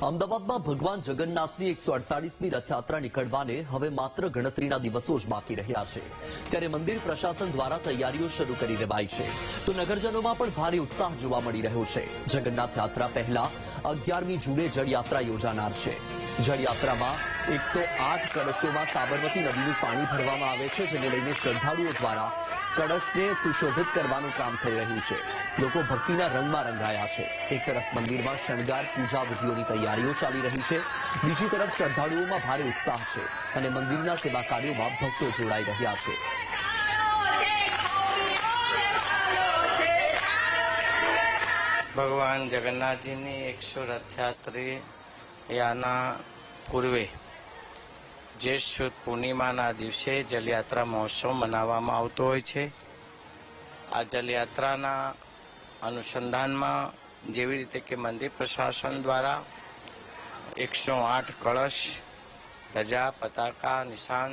અમદાવાદમાં ભગવાન જગન્નાથની 148મી રથયાત્રા નીકળવાને હવે માત્ર ગણતરીના દિવસો જ બાકી રહ્યા છે, ત્યારે મંદિર પ્રશાસન દ્વારા તૈયારીઓ શરૂ કરી દેવાઈ છે, તો નગરજનોમાં પણ ભારે ઉત્સાહ જોવા મળી રહ્યો છે। જગન્નાથ યાત્રા પહેલા 11મી જૂને જળયાત્રા યોજાનાર છે। જળયાત્રામાં 108 કળશોમાં સાબરમતી નદીનું પાણી ભરવામાં આવે છે, જેને લઈને શ્રદ્ધાળુઓ દ્વારા કળશને સુશોભિત કરવાનું કામ થઈ રહ્યું છે। લોકો ભક્તિના રંગમાં રંગાયા છે। એક તરફ મંદિરમાં શણગાર પૂજા વિધિઓની તૈયારીઓ ચાલી રહી છે, બીજી તરફ શ્રદ્ધાળુઓમાં ભારે ઉત્સાહ છે અને મંદિરના સેવા કાર્યોમાં ભક્તો જોડાઈ રહ્યા છે। ભગવાન જગન્નાથજીની 100 રથયાત્રાના પૂર્વે જ્યેષ્ઠ સુદ પૂર્ણિમાના દિવસે જલયાત્રા મહોત્સવ મનાવવામાં આવતો હોય છે। આ જલયાત્રાના અનુસંધાનમાં જેવી રીતે કે મંદિર પ્રશાસન દ્વારા 108 કળશ, ધજા, પતાકા, નિશાન,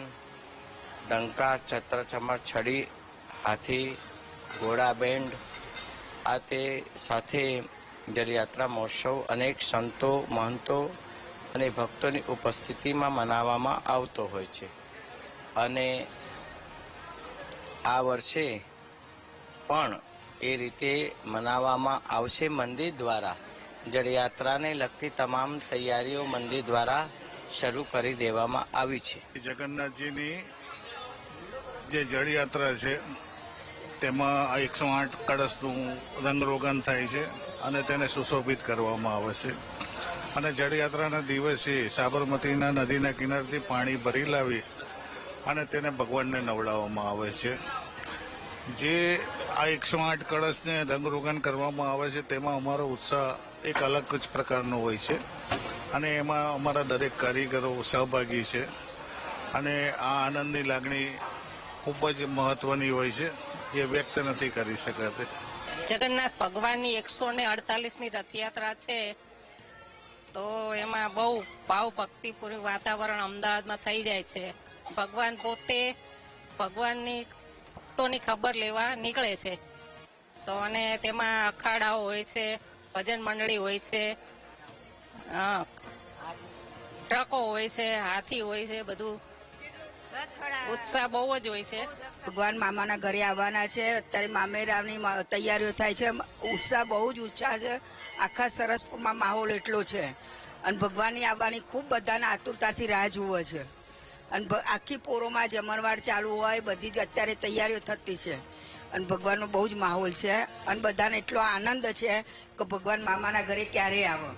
ડંકા, છત્ર, ચમર, છડી, હાથી, ઘોડા, બેન્ડ આ તે સાથે જલયાત્રા મહોત્સવ અનેક સંતો, મહંતો અને ભક્તોની ઉપસ્થિતિમાં મનાવવામાં આવતો હોય છે અને આ વર્ષે પણ એ રીતે મનાવવામાં આવશે। મંદિર દ્વારા જળયાત્રાને લગતી તમામ તૈયારીઓ મંદિર દ્વારા શરૂ કરી દેવામાં આવી છે। જગન્નાથજીની જે જળયાત્રા છે તેમાં 108 કળશનું રંગરોગન થાય છે અને તેને સુશોભિત કરવામાં આવે છે અને જળયાત્રાના દિવસે સાબરમતીના નદીના કિનારેથી પાણી ભરી લાવી અને તેને ભગવાનને નવડાવવામાં આવે છે। જે આ 108 કળશને રંગરોગન કરવામાં આવે છે તેમાં અમારો ઉત્સાહ એક અલગ જ પ્રકારનો હોય છે અને એમાં અમારા દરેક કારીગરો સહભાગી છે અને આ આનંદની લાગણી ખૂબ જ મહત્વની હોય છે, જે વ્યક્ત નથી કરી શકાતી। જગન્નાથ ભગવાનની 148મી રથયાત્રા છે, તો એમાં બહુ ભાવ ભક્તિપૂર્વક વાતાવરણ અમદાવાદમાં થઈ જાય છે। ભગવાન પોતે ભગવાનની ભક્તોની ખબર લેવા નીકળે છે, તો અને તેમાં અખાડાઓ હોય છે, ભજન મંડળી હોય છે, ટ્રકો હોય છે, હાથી હોય છે, બધું ઉત્સાહ બહુ જ હોય છે। ભગવાન મામાના ઘરે આવવાના છે, અત્યારે મામેરાની તૈયારીઓ થાય છે, ઉત્સાહ બહુ જ ઉત્સાહ છે। આખા સરસપુરમાં માહોલ એટલો છે અને ભગવાનની આવવાની ખૂબ બધાને આતુરતાથી રાહ જુએ છે અને આખી પોરોમાં જમણવાર ચાલુ હોય, બધી જ અત્યારે તૈયારીઓ થતી છે અને ભગવાનનો બહુ જ માહોલ છે અને બધાને એટલો આનંદ છે કે ભગવાન મામાના ઘરે ક્યારે આવે।